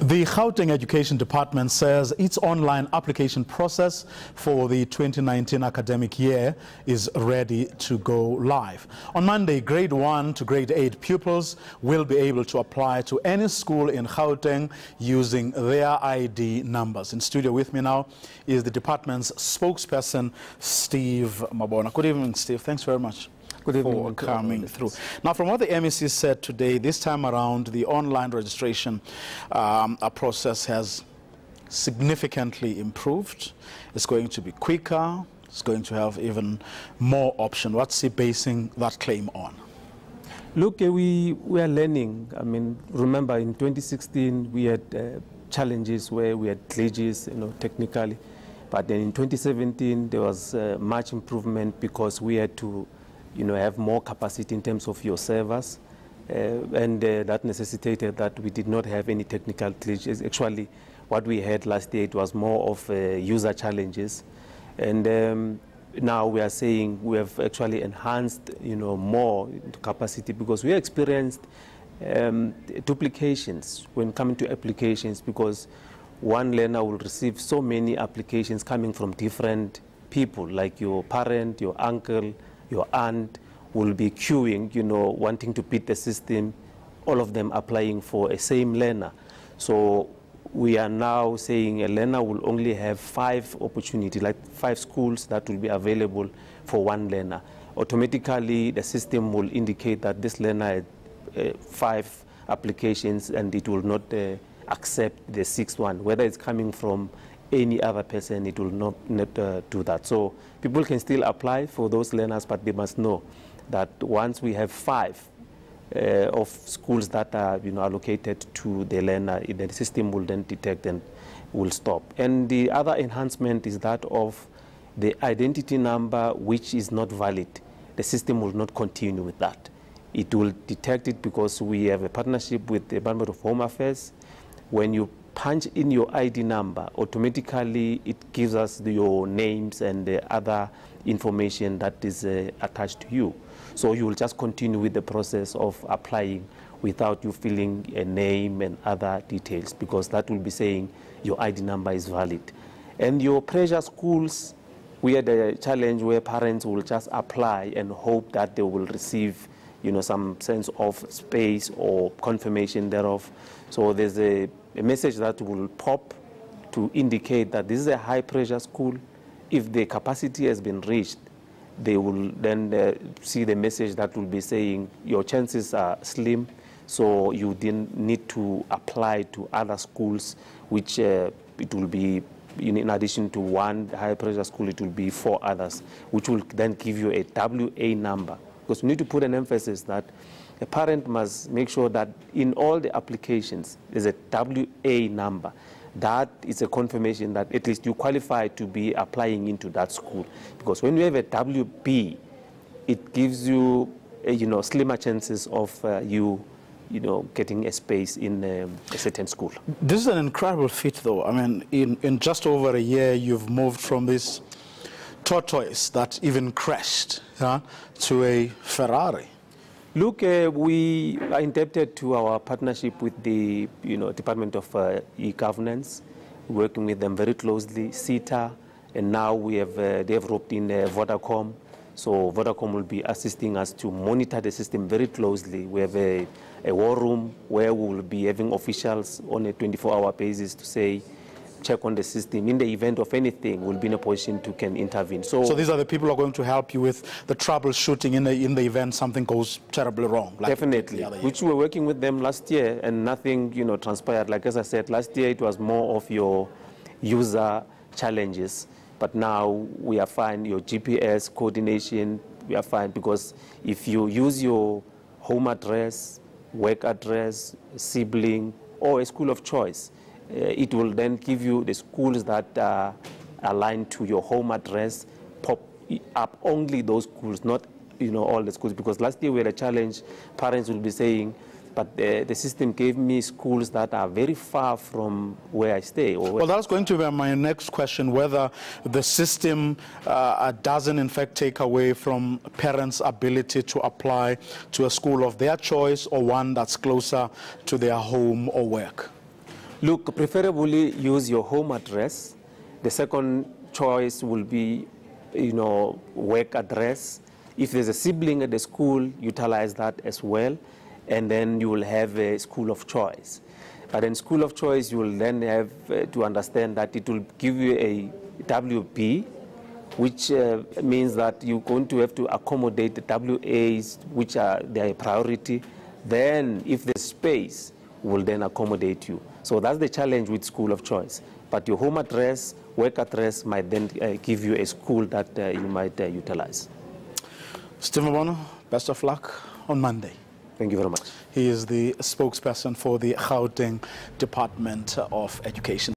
The Gauteng Education Department says its online application process for the 2019 academic year is ready to go live. On Monday, grade 1 to grade 8 pupils will be able to apply to any school in Gauteng using their ID numbers. In studio with me now is the department's spokesperson, Steve Mabona. Good evening, Steve. Thanks very much. Good evening. For coming through. Now, from what the MEC said today, this time around, the online registration process has significantly improved. It's going to be quicker. It's going to have even more options. What's he basing that claim on? Look, we are learning. I mean, remember in 2016 we had challenges where we had glitches, technically. But then in 2017 there was much improvement because we had to have more capacity in terms of your servers, and that necessitated that we did not have any technical glitches. Actually, what we had last year, it was more of user challenges, and now we are saying we have actually enhanced, more capacity because we experienced duplications when coming to applications, because one learner will receive so many applications coming from different people, like your parent, your uncle, your aunt will be queuing, wanting to beat the system, all of them applying for a same learner. So we are now saying a learner will only have 5 opportunities, like 5 schools that will be available for one learner. Automatically, the system will indicate that this learner had 5 applications and it will not accept the 6th one. Whether it's coming from any other person, it will not do that. So people can still apply for those learners, but they must know that once we have 5 of schools that are allocated to the learner, the system will then detect and will stop. And the other enhancement is that of the identity number which is not valid. The system will not continue with that. It will detect it because we have a partnership with the Department of Home Affairs. When you punch in your ID number, automatically it gives us your names and the other information that is attached to you. So you will just continue with the process of applying without you filling a name and other details, because that will be saying your ID number is valid. And your pressure schools, we had a challenge where parents will just apply and hope that they will receive some sense of space or confirmation thereof. So there's a message that will pop to indicate that this is a high-pressure school. If the capacity has been reached, they will then see the message that will be saying your chances are slim, so you didn't need to apply to other schools, which it will be, in addition to one high-pressure school, it will be 4 others, which will then give you a WA number. Because we need to put an emphasis that a parent must make sure that in all the applications, there's a WA number. That is a confirmation that at least you qualify to be applying into that school. Because when you have a WB, it gives you, slimmer chances of you getting a space in a certain school. This is an incredible feat, though. I mean, in just over a year, you've moved from this tortoise that even crashed to a Ferrari. Look, we are indebted to our partnership with the Department of E-Governance, working with them very closely, CETA, and now we have they have roped in Vodacom. So Vodacom will be assisting us to monitor the system very closely. We have a war room where we will be having officials on a 24-hour basis to say, check on the system. In the event of anything, we'll be in a position to can intervene. So these are the people who are going to help you with the troubleshooting in the event something goes terribly wrong. Like definitely, which we were working with them last year and nothing transpired. Like as I said, last year it was more of your user challenges, but now we are fine. Your GPS coordination, we are fine, because if you use your home address, work address, sibling, or a school of choice, it will then give you the schools that are aligned to your home address, pop up only those schools, not all the schools. Because last year we had a challenge, parents will be saying, but the system gave me schools that are very far from where I stay. Well, that's going to be my next question, whether the system doesn't in fact take away from parents' ability to apply to a school of their choice or one that's closer to their home or work. Look, preferably use your home address. The second choice will be, work address. If there's a sibling at the school, utilize that as well, and then you will have a school of choice. But in school of choice, you will then have to understand that it will give you a WB, which means that you're going to have to accommodate the WAs, which are their priority. Then, if there's space, will then accommodate you. So that's the challenge with school of choice. But your home address, work address might then give you a school that you might utilize. Mr. Mabona, best of luck on Monday. Thank you very much. He is the spokesperson for the Gauteng Department of Education.